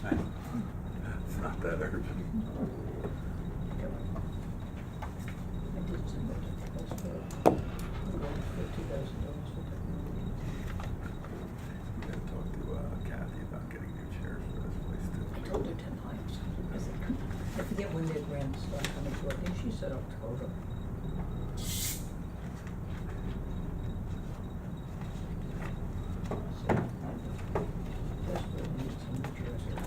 It's not that urgent. I did submit it, that's for, $50,000 for technology. You gotta talk to Kathy about getting new chairs for this place too. I told her 10 times. I said, I forget when their grants start coming through, I think she said October. So, I desperately need some new chairs here.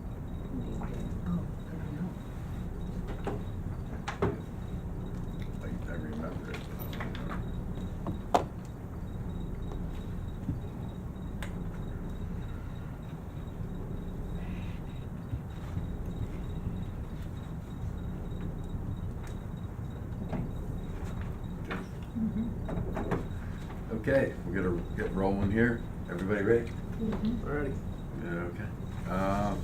Oh, I don't know. I remember it. Okay. Good. Mm-hmm. Okay, we're gonna get rolling here. Everybody ready? Mm-hmm. Alrighty. Yeah, okay.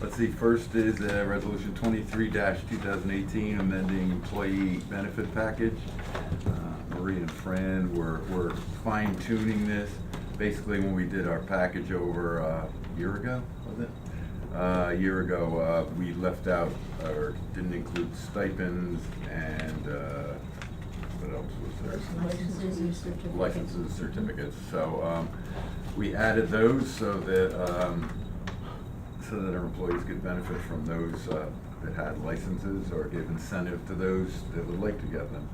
Let's see, first is Resolution 23-2018, amending employee benefit package. Marie and Fran were fine tuning this. Basically, when we did our package over a year ago, was it? A year ago, we left out, or didn't include stipends and, what else was there? Licenses and certificates. Licenses and certificates. So, we added those so that our employees could benefit from those that had licenses, or give incentive to those that would like to get them.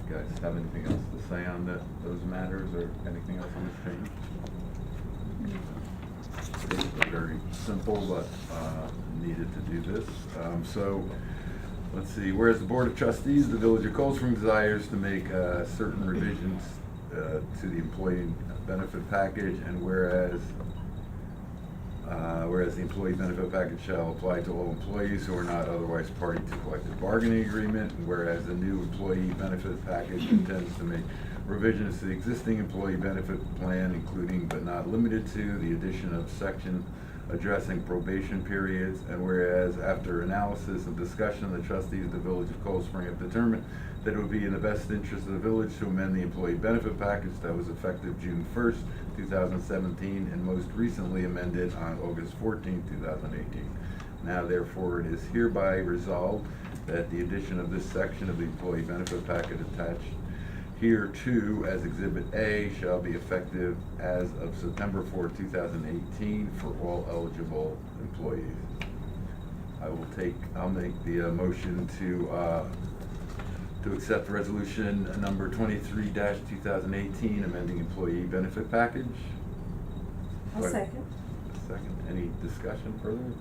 You guys have anything else to say on those matters, or anything else on this change? It's very simple, but needed to do this. So, let's see, whereas the Board of Trustees of the Village of Cold Spring desires to make certain revisions to the employee benefit package, and whereas the employee benefit package shall apply to all employees who are not otherwise party to collective bargaining agreement, and whereas the new employee benefit package intends to make revisions to the existing employee benefit plan, including but not limited to the addition of section addressing probation periods, and whereas after analysis and discussion, the trustees of the Village of Cold Spring have determined that it would be in the best interest of the village to amend the employee benefit package that was effective June 1st, 2017, and most recently amended on August 14th, 2018. Now therefore it is hereby resolved that the addition of this section of the employee benefit package attached hereto as Exhibit A shall be effective as of September 4, 2018 for all eligible employees. I'll make the motion to accept resolution number 23-2018, amending employee benefit package. I'll What- second. Second, any discussion further?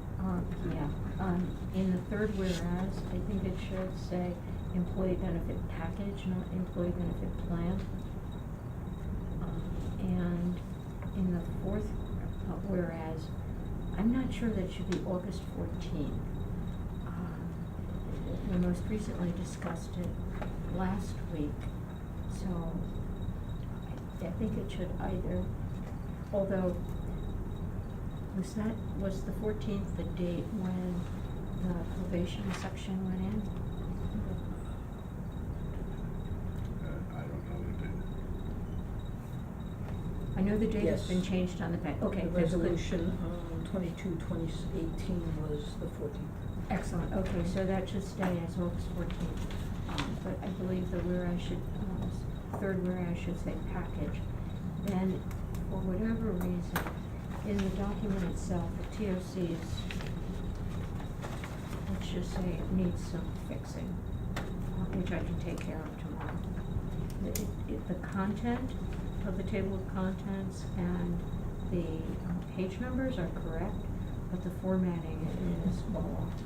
In the third whereas, I think it should say employee benefit package, not employee benefit plan. And in the fourth whereas, I'm not sure that should be August 14th. We most recently discussed it last week, so I think it should either, although, was the 14th the date when the probation section went in? I don't know the date. I know the date has Yes. been changed on the back, okay, The that's good. resolution, 22/2018 was the 14th. Excellent, okay, so that should stay as August 14th. But I believe the whereas should, third whereas should say package. Then, for whatever reason, in the document itself, the TOCs, let's just say it needs some fixing, which I can take care of tomorrow. The content of the table of contents and the page numbers are correct, but the formatting is all off.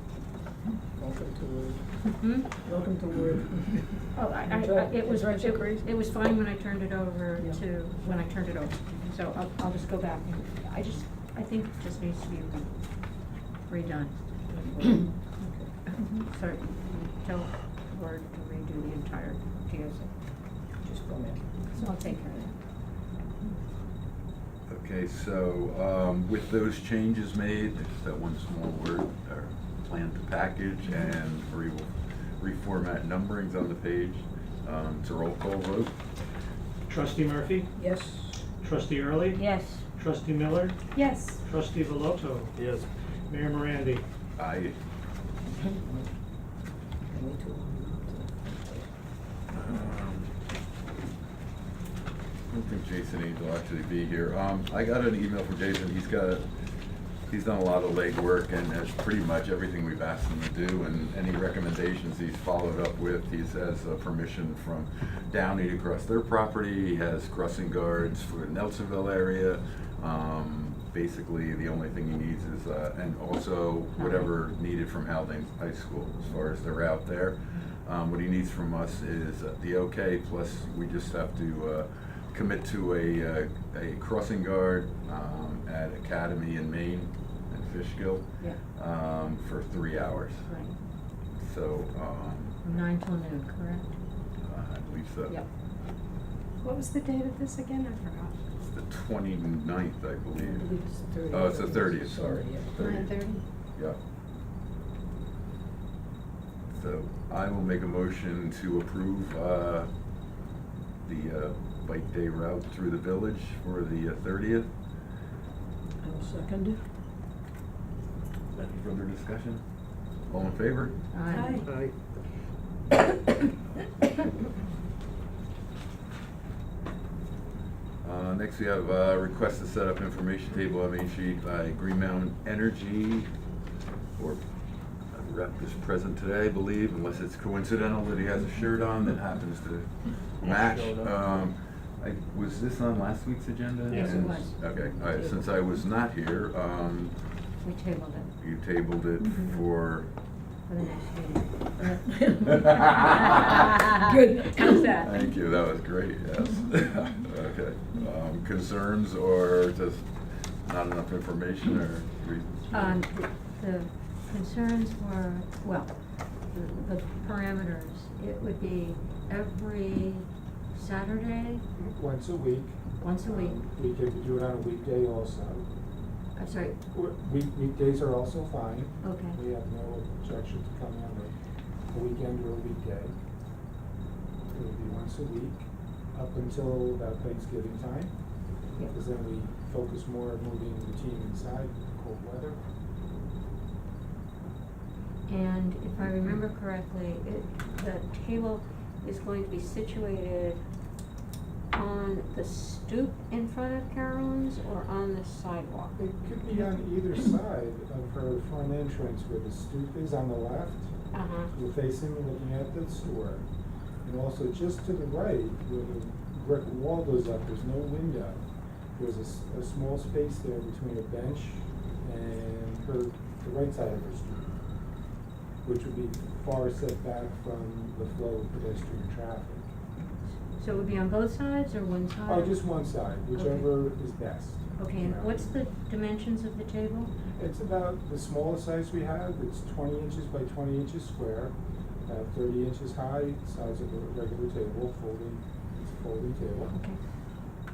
Welcome to Word. Hmm? Welcome to Word. Oh, it was, Drives you crazy? it was fine when I turned it over Yeah. so I'll just go back and, I think it just needs to be redone. Okay. Sorry, tell Word to redo the entire TSA. Just go in. So I'll take care of that. Okay, so, with those changes made, there's that one small word, plan to package, and we will reformat numberings on the page. It's a roll call vote. Trustee Murphy? Yes. Trustee Early? Yes. Trustee Miller? Yes. Trustee Veloto? Yes. Mayor Morandi? Aye. I need to. I don't think Jason Ames will actually be here. I got an email from Jason. He's done a lot of legwork and has pretty much everything we've asked him to do, and any recommendations he's followed up with. He has permission from Downey to cross their property. He has crossing guards for the Nelsonville area. Basically, the only thing he needs is, and also whatever needed from Haldane High School as far as the route there. What he needs from us is the okay, plus we just have to commit to a crossing guard at Academy in Maine and Fishkill Yeah, for 3 hours. right. So, From 9 till noon, correct? I believe so. Yep. What was the date of this again? I forgot. It's the 29th, I I believe. believe it's the 30th. Oh, it's the 30th, sorry. Yeah. 30th. 9:30? Yeah. So I will make a motion to approve the bike day route through the village for the 30th. I will second it. Any further discussion? All in favor? Aye. Aye. Next we have request to set up information table on Main Street by Green Mountain Energy, or a rep is present today, I believe, unless it's coincidental that he has a shirt on that happens to match. Was this on last week's agenda? Yes, it And- was. Okay, all right, since I was not here, We tabled it you tabled it Mhm. for, for the next meeting. Good. How's that? thank you, that was great, yes. Okay, concerns or just not enough information or reasons? The concerns were, well, the parameters, it would be every Saturday, Once a week. once a week. We could do it on a weekday also. I'm sorry, Weekdays are also fine. okay. We have no objection to coming on a weekend or a weekday. It would be once a week, up until about Thanksgiving time. Yeah. Because then we focus more on moving the team inside with the cold weather. And if I remember correctly, the table is going to be situated on the stoop in front of Carolyn's or on the sidewalk? It could be on either side of her front entrance where the stoop is on the left. Uh-huh, We're facing, looking at the store. And also just to the right, where the brick wall goes up, there's no window. There's a small space there between a bench and the right side of her stoop, which would be far set back from the flow of pedestrian traffic. so it would be on both sides or one side? Oh, just one side, whichever is best. Okay, and Yeah. what's the dimensions of the table? It's about the smallest size we have. It's 20 inches by 20 inches square, 30 inches high, size of a regular table, it's a folding table. Okay,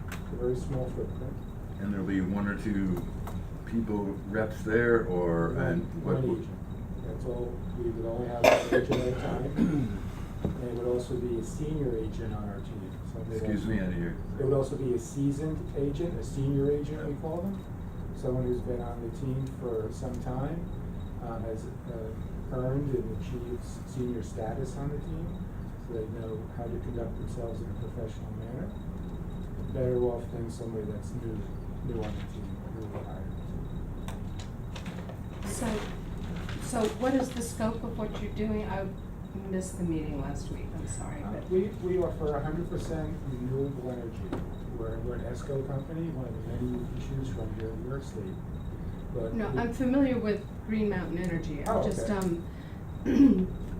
It's a very small footprint. And there'll be one or two people reps there, or, and what? One agent. That's all, we would only have one agent at a time. And it would also be a senior agent on our team. So they'd Excuse also- me, I didn't hear. It would also be a seasoned agent, a senior agent we call them. Someone who's been on the team for some time, has earned and achieved senior status on the team, so they know how to conduct themselves in a professional manner. Better off than somebody that's new on the team, or newly hired. So what is the scope of what you're doing? I missed the meeting last week, I'm sorry, but. We offer 100% renewable energy. We're an ESCO company, one of the many issues from here in New York State. But No, we- I'm familiar with Green Mountain Energy. Oh, I'm just, okay.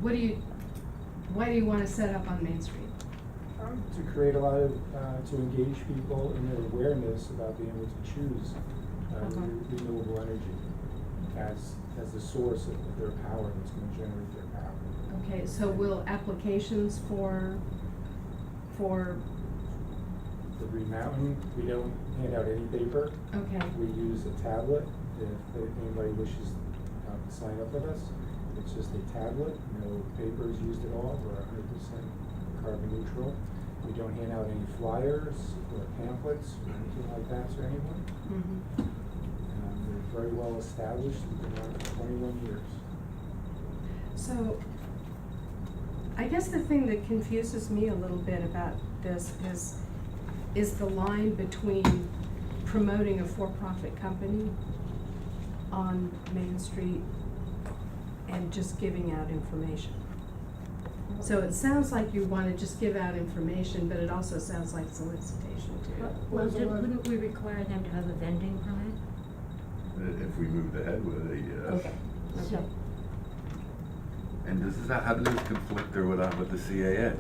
why do you wanna set up on Main Street? To create a lot of, to engage people in their awareness about being able to choose renewable energy as the source of their power that's gonna generate their power. Okay, so will applications for, The Green Mountain, we don't hand out any paper. okay, We use a tablet if anybody wishes to sign up with us. It's just a tablet, no paper is used at all, we're 100% carbon neutral. We don't hand out any flyers or pamphlets or anything like that to anyone. mhm. They're very well established, we've been around for 21 years. So, I guess the thing that confuses me a little bit about this is the line between promoting a for-profit company on Main Street and just giving out information. So it sounds like you wanna just give out information, but it also sounds like solicitation too. Well, wouldn't we require them to have a vending permit? If we moved ahead with it, yes. Okay, So, And how does this conflict or with the CAA?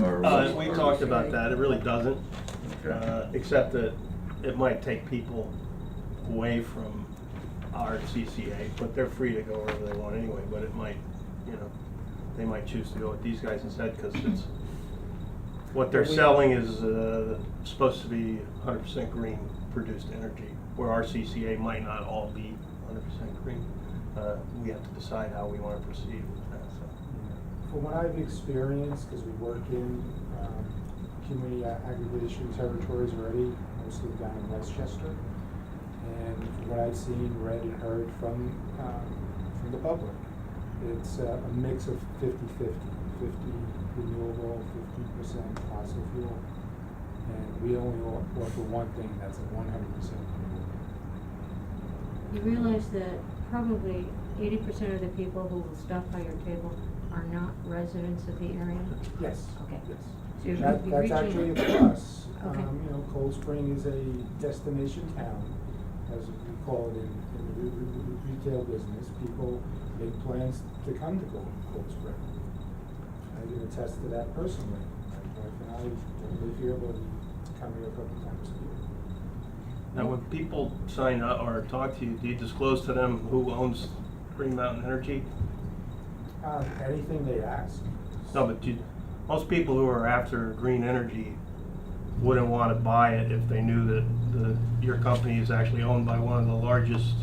Or We talked about that, it really doesn't, Okay. except that it might take people away from our CCA, but they're free to go wherever they want anyway, but it might, they might choose to go with these guys instead, cause it's, what they're selling is, supposed to be 100% green produced energy, where our CCA might not all be 100% green. We have to decide how we wanna proceed with that, so. From what I've experienced, because we work in community aggregation territories already, mostly down in Westchester, and from what I've seen, read, and heard from the public, it's a mix of 50-50, 50 renewable, 50% fossil fuel, and we only offer one thing that's a 100% renewable. you realize that probably 80% of the people who will stop by your table are not residents of the area? Yes. Okay. Yes. So you're That's reaching- actually a plus. Okay. Cold Spring is a destination town, as we call it in the retail business. People make plans to come to Cold Spring. I can attest to that personally. My wife and I don't live here, but we come here a couple times a year. Now, when people sign up or talk to you, do you disclose to them who owns Green Mountain Energy? Anything they ask. No, but most people who are after green energy wouldn't want to buy it if they knew that your company is actually owned by one of the largest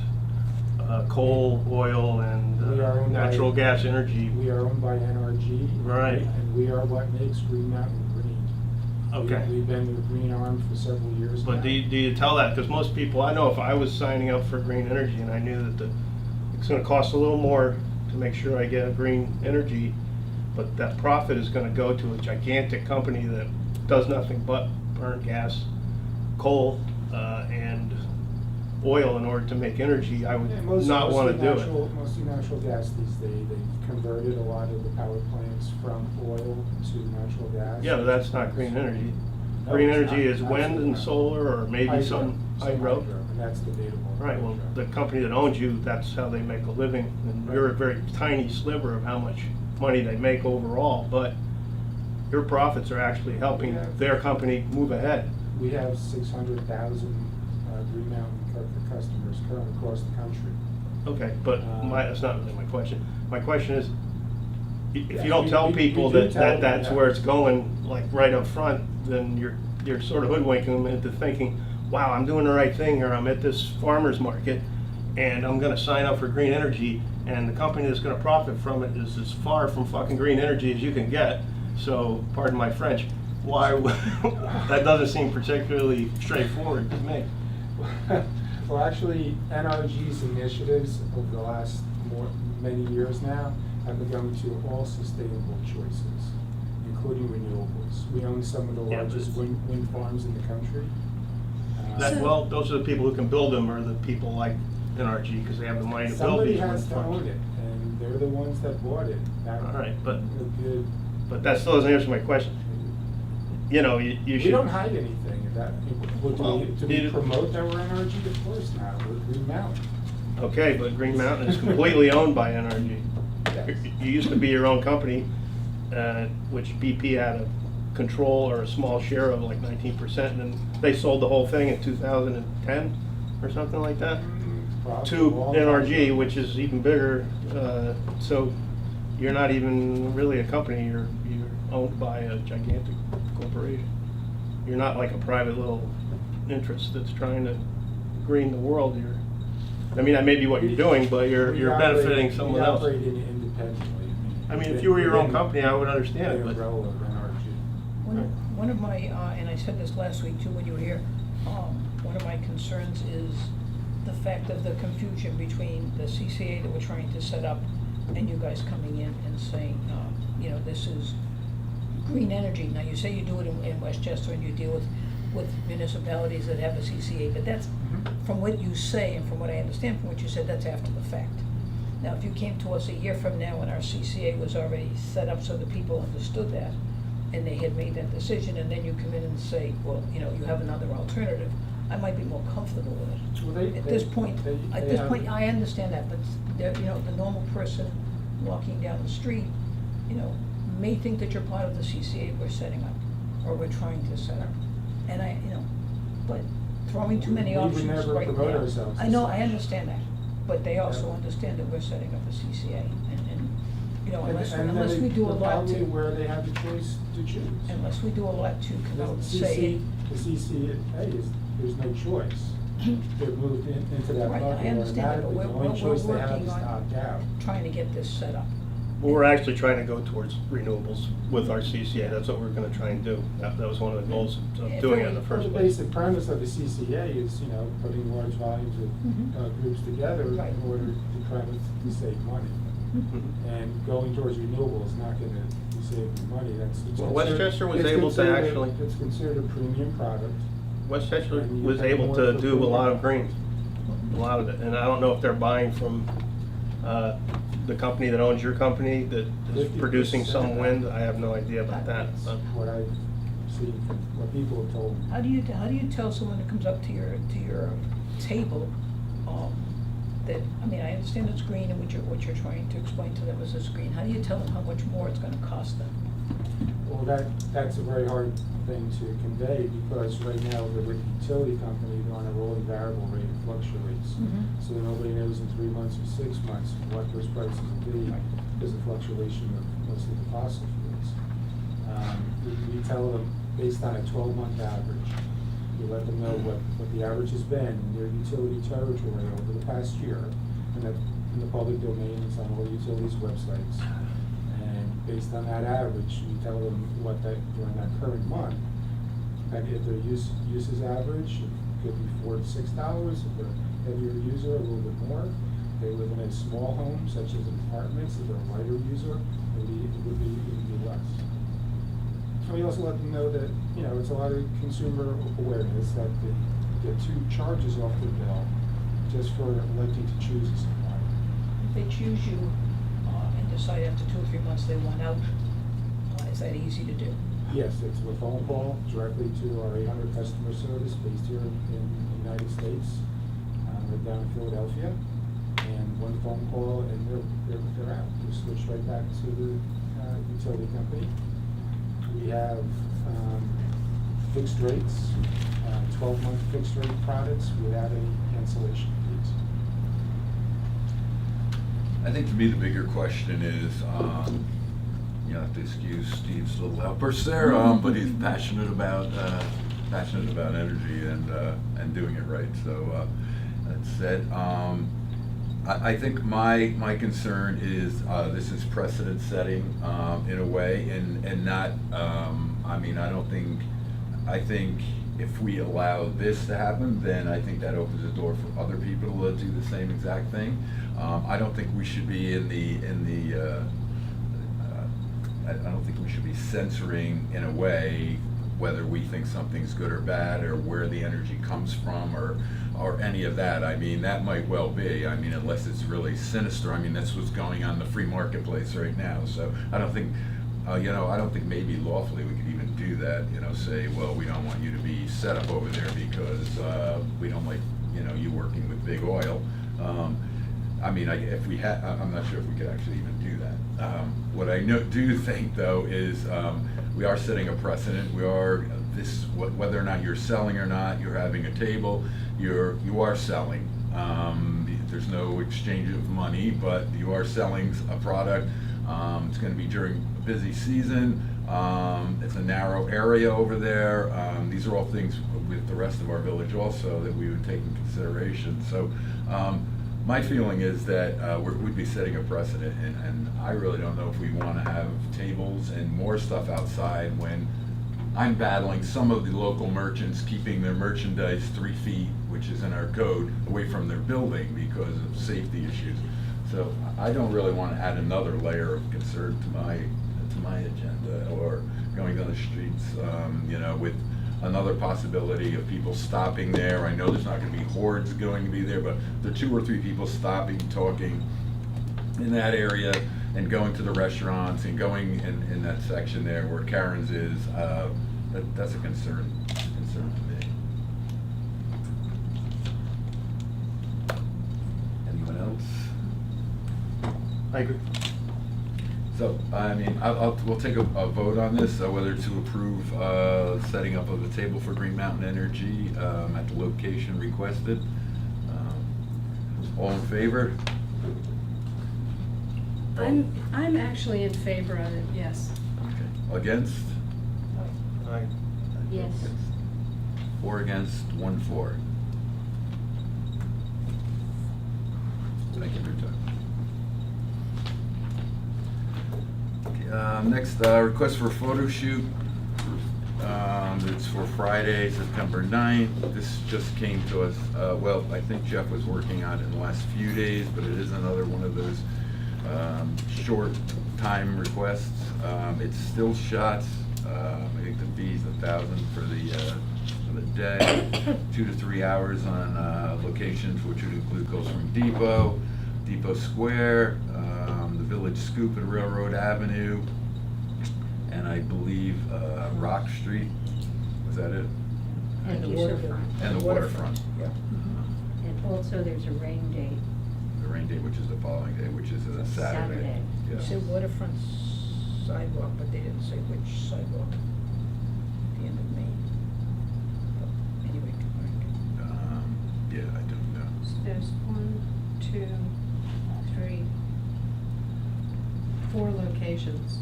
coal, oil, and We are owned by- natural gas energy. We are owned by NRG. Right. And we are what makes Green Mountain green. Okay. We've been with Green Arm for several years now. But do you tell that? Because most people, I know if I was signing up for green energy and I knew that it's going to cost a little more to make sure I get a green energy, but that profit is going to go to a gigantic company that does nothing but burn gas, coal, and oil in order to make energy, I would Yeah, not want to do it. Mostly natural gas these days. They've converted a lot of the power plants from oil to natural gas. Yeah, but that's not green energy. No, Green it's energy not. is wind Absolutely and not. solar, or maybe some hydro. And that's debatable. Right, well, Hydro. the company that owns you, that's how they make a living, and you're a very tiny sliver of how much money they make overall, but your profits are actually helping Yeah. their company move ahead. We have 600,000 Green Mountain customers currently across the country. Okay, but that's not really my question. My question is, if Yeah, you don't tell we people do that tell them, that's yeah. where it's going, like right up front, then you're sort of hoodwinking them into thinking, wow, I'm doing the right thing here, I'm at this farmer's market, and I'm gonna sign up for green energy, and the company that's gonna profit from it is as far from fucking green energy as you can get, so, pardon my French, why, that doesn't seem particularly straightforward to me. Well, actually, NRG's initiatives over the last many years now have begun to all sustainable choices, including renewables. We own some of the Yeah, largest but- wind farms in the country. Well, those are the people who can build them, or the people like NRG, because they have the money to build Somebody these wind has to own farms. it, and they're the ones that bought it. All right, but The- But that still doesn't answer my question. You know, you We should. don't hide anything. Well, Do we you- promote our NRG? Of course not. We're Green Mountain. Okay, but Green Mountain is completely owned by NRG. Yes. You used to be your own company, which BP had a control or a small share of, like 19%, and then they sold the whole thing in 2010. or something like that, Probably to a long time NRG, ago. which is even bigger. So you're not even really a company, you're owned by a gigantic corporation. You're not like a private little interest that's trying to green the world. I mean, that may be what you're doing, but you're We operate- benefiting someone we else. operate independently. I mean, if you were your own company, I would understand it, The but. umbrella of NRG. One of my, and I said this last week too when you were here, one of my concerns is the fact of the confusion between the CCA that we're trying to set up and you guys coming in and saying, you know, this is green energy. Now, you say you do it in Westchester and you deal with municipalities that have a CCA, but that's, from what you say and from what I understand from what you said, that's after the fact. Now, if you came to us a year from now and our CCA was already set up so that people understood that, and they had made that decision, and then you come in and say, well, you know, you have another alternative, I might be more comfortable with it. Well, At this point, have- I understand that, but you know, the normal person walking down the street, you know, may think that you're part of the CCA we're setting up, or we're trying to set up. And I, you know, but throwing too many We would options never right now. promote ourselves I as know, such. I understand that, but they also Yeah. understand that we're setting up a CCA, and, you know, And- unless, and then unless we do a they're lot probably to, where they have the choice to choose. unless we do a lot to come The out and say. the CCA is, there's no choice. They're moved into that Right, I bucket understand that, but automatically. The we're only choice they have working is to on opt out. trying to get this set up. Well, we're actually trying to go towards renewables with our CCA, that's what we're gonna try and do. That was one of the goals of doing it in the Well, first the place. basic premise of the CCA is, you know, putting large volumes Mhm. of groups together Right. in order to try to save money. Mhm. And going towards renewables is not gonna be saving money, it's Well, considered- Westchester was it's able to considered- actually- It's considered a premium product. Westchester And you was pay able more to for do a premium. lot of greens, a lot of it, and I don't know if they're buying from, the company that owns your company that is 50%. producing some wind, I have no idea about that. That's but- what I've seen, what people have told me. How do you tell someone that comes up to your table, that, I mean, I understand it's green and what you're trying to explain to them is it's green, how do you tell them how much more it's gonna cost them? Well, that's a very hard thing to convey, because right now, with the utility company, they're on a rolling variable rate, it fluctuates. Mhm. So nobody knows in 3 months or 6 months what those prices will be, Right. because of fluctuation of most of the fossil fuels. We tell them, based on a 12-month average, we let them know what the average has been in their utility territory over the past year, and that's in the public domain, it's on all the utilities' websites. And based on that average, we tell them what that, during that current month, and if their use is average, it could be $4 to $6, if they're a heavier user, a little bit more. If they live in a small home, such as apartments, if they're a lighter user, maybe it would be less. And we also let them know that, you know, it's a lot of consumer awareness that they get 2 charges off their bill just for electing to choose a supplier. If they choose you, and decide after 2 or 3 months they want out, is that easy to do? Yes, it's a phone call directly to our 800 customer service based here in the United States, right down in Philadelphia. And one phone call and they're out. They switch right back to the utility company. We have fixed rates, 12-month fixed rate products without any cancellation fees. I think to me, the bigger question is, you have to excuse Steve's little outburst there, but he's passionate about energy and doing it right. So that said, I think my concern is this is precedent setting in a way, and not. I mean, I think if we allow this to happen, then I think that opens the door for other people to do the same exact thing. I don't think we should be I don't think we should be censoring in a way whether we think something's good or bad, or where the energy comes from, or any of that. I mean, that might well be. I mean, unless it's really sinister. I mean, that's what's going on in the free marketplace right now. So I don't think, I don't think maybe lawfully we could even do that. Say, well, we don't want you to be set up over there because we don't like, you working with big oil. I mean, if we had, I'm not sure if we could actually even do that. What I do think, though, is we are setting a precedent. We are whether or not you're selling or not, you're having a table, you are selling. There's no exchange of money, but you are selling a product. It's gonna be during a busy season. It's a narrow area over there. These are all things with the rest of our village also that we would take into consideration. So, my feeling is that we'd be setting a precedent, and I really don't know if we wanna have tables and more stuff outside when I'm battling some of the local merchants keeping their merchandise 3 feet, which is in our code, away from their building because of safety issues. So I don't really want to add another layer of concern to my agenda, or going down the streets, with another possibility of people stopping there. I know there's not going to be hordes going to be there, but there are 2 or 3 people stopping, talking in that area, and going to the restaurants and going in that section there where Karen's is. That's a concern to me. Anyone else? I agree. So, I mean, we'll take a vote on this, whether to approve setting up of a table for Green Mountain Energy at the location requested. All in favor? I'm actually in favor of it, yes. Okay. Against? I, Yes. 4 against, 1 for. Thank you for your time. Okay, next, request for a photo shoot. It's for Friday, September 9th. This just came to us, well, I think Jeff was working on it in the last few days, but it is another one of those short time requests. It's still shots. I think the fee's $1,000 for the day. 2 to 3 hours on locations, which would include Coldstream Depot, Depot Square, the Village Scoop and Railroad Avenue, and I believe Rock Street. Was that it? And the waterfront. And the waterfront. Yeah. And also there's a rain date. The rain date, which is the following day, which is a Saturday. Saturday. Yeah. They said waterfront sidewalk, but they didn't say which sidewalk. At the end of May. But anyway, all right. Yeah, I don't know. So there's 1, 2, 3, 4 locations.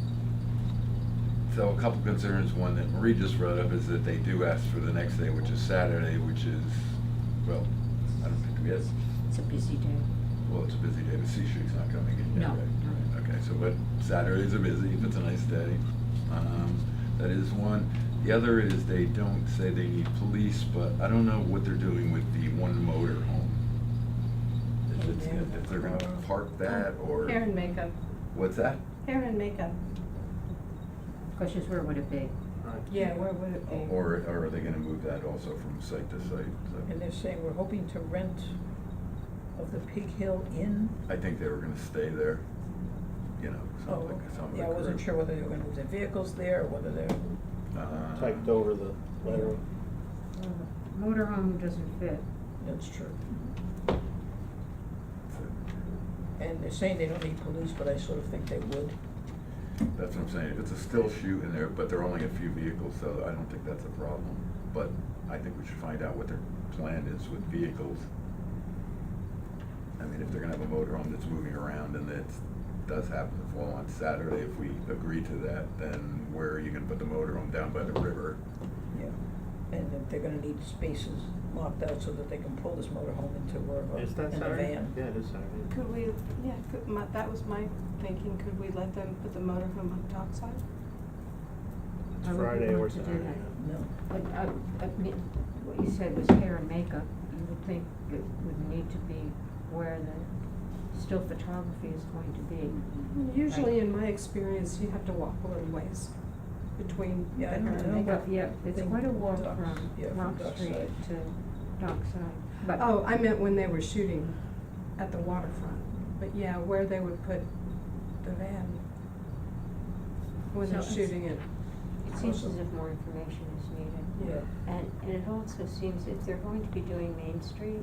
So a couple concerns. One that Marie just brought up is that they do ask for the next day, which is Saturday, which is, well, I don't think we have, It's a busy day. well, it's a busy day, but C Street's not coming in yet, No, right? no. Right, okay, so, but Saturdays are busy if it's a nice day. That is one. The other is they don't say they need police, but I don't know what they're doing with the one motor home. If they're gonna park that, or, Hair and makeup, what's that? hair and makeup. Questions, where would it be? Yeah, where would it be? Or are they gonna move that also from site to site? So And they're saying we're hoping to rent of the Pig Hill Inn. I think they were gonna stay there, Oh, something. yeah, I wasn't sure whether they were gonna move their vehicles there, or whether they're, typed over the letter. Motorhome doesn't fit. that's true. And they're saying they don't need police, but I sort of think they would. That's what I'm saying, if it's a still shoot in there, but there are only a few vehicles, so I don't think that's a problem. But I think we should find out what their plan is with vehicles. I mean, if they're gonna have a motorhome that's moving around and it does happen to fall on Saturday, if we agree to that, then where are you gonna put the motorhome? Down by the river? Yeah. And that they're gonna need spaces marked out so that they can pull this motorhome into wherever, Is that in a Saturday? van. Yeah, it is Saturday. Could we, that was my thinking, could we let them put the motorhome on dockside? It's I wouldn't Friday or want to do Saturday. that. No. But, I mean, what you said was hair and makeup, you would think it would need to be where the still photography is going to be. Usually in my experience, you have to walk a little ways between the Yeah, I hair don't and know. makeup. But, yeah, it's Think quite a walk Docks- from yeah, from Rock Street Dockside. to Dockside, but. Oh, I meant when they were shooting at the waterfront, but yeah, where they would put the van when So they're it's- shooting it. It seems as if more information is needed. Yeah. And it also seems if they're going to be doing Main Street,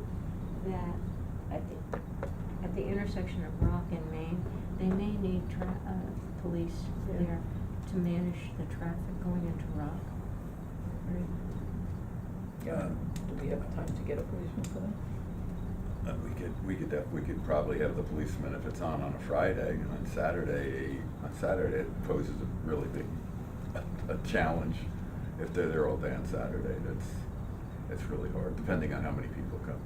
that at the intersection of Rock and Main, they may need police Yeah. there to manage the traffic going into Rock. Do we have time to get a policeman for them? We could probably have the policeman if it's on a Friday. On Saturday it poses a really big, a challenge. If they're there all day on Saturday, it's really hard, depending on how many people come.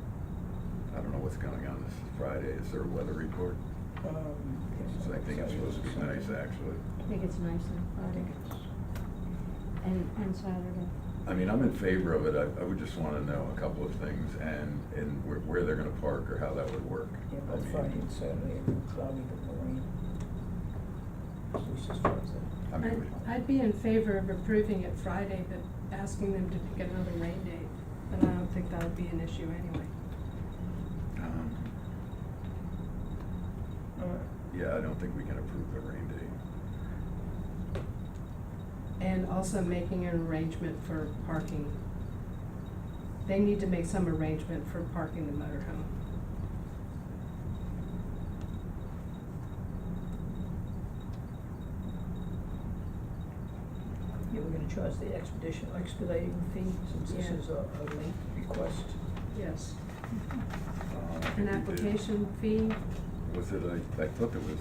I don't know what's going on this Friday. Is there a weather report? So I think it's supposed to be nice, actually. I think it's nice on Friday and Saturday. I mean, I'm in favor of it. I would just wanna know a couple of things and where they're gonna park or how that would work. Yeah, I both mean, Friday and Saturday, and cloudy with no rain. At least as far as that. I mean, I'd be in favor of approving it Friday, but asking them to pick another rain date, and I don't think that would be an issue anyway. Yeah, I don't think we can approve the rain date. And also making an arrangement for parking. They need to make some arrangement for parking the motorhome. Yeah, we're gonna charge the expediting fee, since this Yeah. is a late request. Yes. I think An we did. application fee, Was it, I thought it was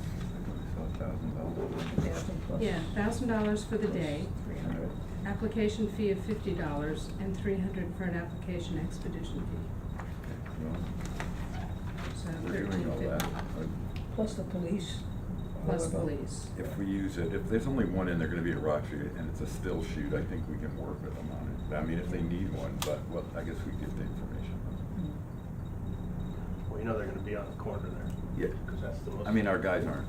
$1,000. 1,000 plus. yeah, $1,000 for the day, 300. application fee of $50, and $300 for an application expedition fee. So We're doing all that. $13.50 Plus the police. plus however, police. If we use it, if there's only one in, they're gonna be a rock shoot, and it's a still shoot, I think we can work with them on it. I mean, if they need one, but, well, I guess we give the information. Mm. Well, you know they're gonna be on the corner there. Yeah. Because that's the most. I mean, our guys aren't,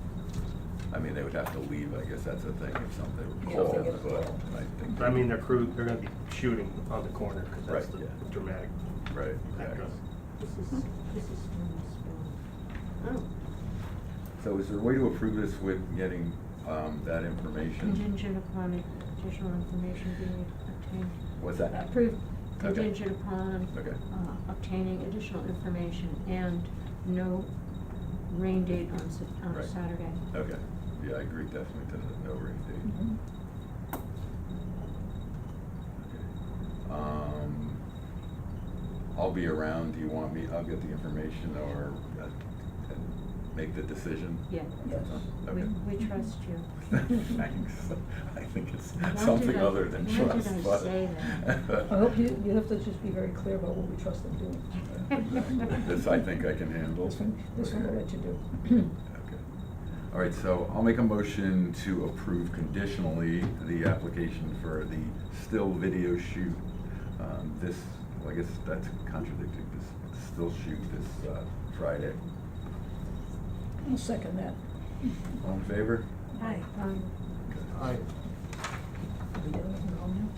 I mean, they would have to leave, I guess that's the thing, if something would Yeah, call, if they get but called. I think. I mean, they're they're gonna be shooting on the corner, because that's Right, the yeah. dramatic Right, backdrop. exactly. This is from Oh, So is there a way to approve this with getting, that information? contingent upon additional information being obtained. What's that? Approved Okay. contingent upon Okay. obtaining additional information and no rain date on Right. Saturday. Okay, yeah, I agree definitely to the no rain date. Mhm. I'll be around, do you want me, I'll get the information or, and make the decision? Yeah. Yes. Okay. We trust you. Thanks, I think it's Why did something I- other than why did trust, I but. say that? I hope you have to just be very clear about what we trust them doing. This I think I can handle. This one we'll let you do. Okay. All right, so I'll make a motion to approve conditionally the application for the still video shoot. This, well, I guess that's contradicting, this still shoot this Friday. I'll second that. All in favor? hi. Aye. Did we get anything on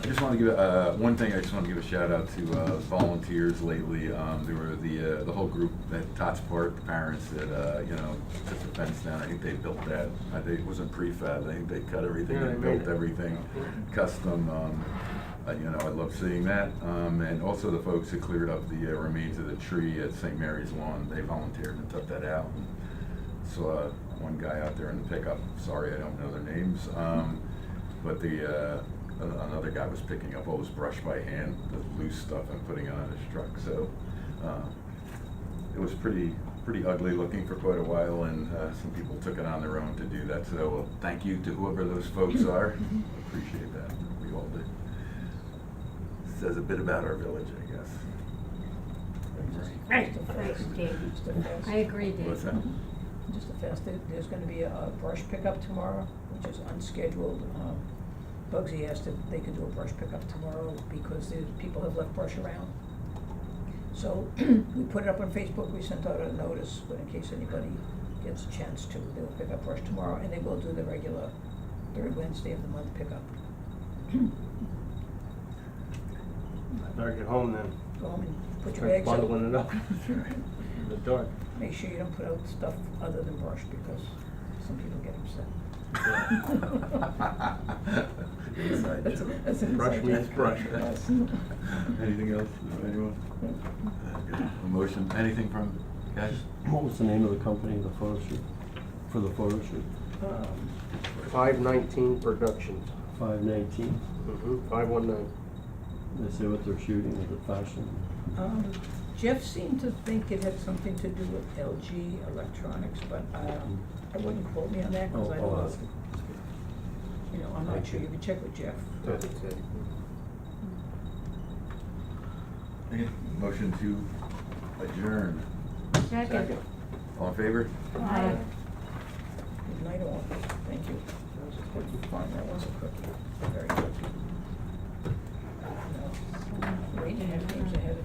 I just want to give, one thing I just want to give a shout out to volunteers lately. There were the whole group at Tots Park, the parents that, you know, took the fence down. I think they built that. I think it wasn't prefab. I think they cut everything Yeah, and they made built it. everything custom. You know, I love seeing that. And also the folks who cleared up the remains of the tree at St. Mary's Lawn, they volunteered and took that out. And saw one guy out there in the pickup. Sorry, I don't know their names. But another guy was picking up all this brush by hand, the loose stuff, and putting it on his truck. So it was pretty ugly looking for quite a while, and some people took it on their own to do that. So thank you to whoever those folks are. Appreciate that. We all do. Says a bit about our village, I guess. Right. Just a Thanks, fast- Dave. just a fast- I agree, Dave. What's that? Just a fast, there's gonna be a brush pickup tomorrow, which is unscheduled. Bugsy asked if they could do a brush pickup tomorrow because people have left brush around. So we put it up on Facebook, we sent out a notice, but in case anybody gets a chance to, they'll pick up brush tomorrow, and they will do the regular third Wednesday of the month pickup. I better get home then. Go home and put your Start bags out. bundling it up in the dark. Make sure you don't put out stuff other than brush, because some people get upset. Inside That's joke. that's an Brush inside means joke. brush. Yes. Anything else, anyone? Good. A motion, anything from guys? What was the name of the company, the photo shoot, for the photo shoot? 519 production. 519. 519. They say what they're shooting with the fashion. Jeff seemed to think it had something to do with LG Electronics, but I wouldn't quote me on that, because I don't I'll know. ask him. You know, I'm not sure, you can check with Jeff. That's it. Okay, motion to adjourn. Second. All in favor? Aye. Good night all, thank you. That was a quick fun, that was a quickie, very quick. No, 8.5 games ahead of you.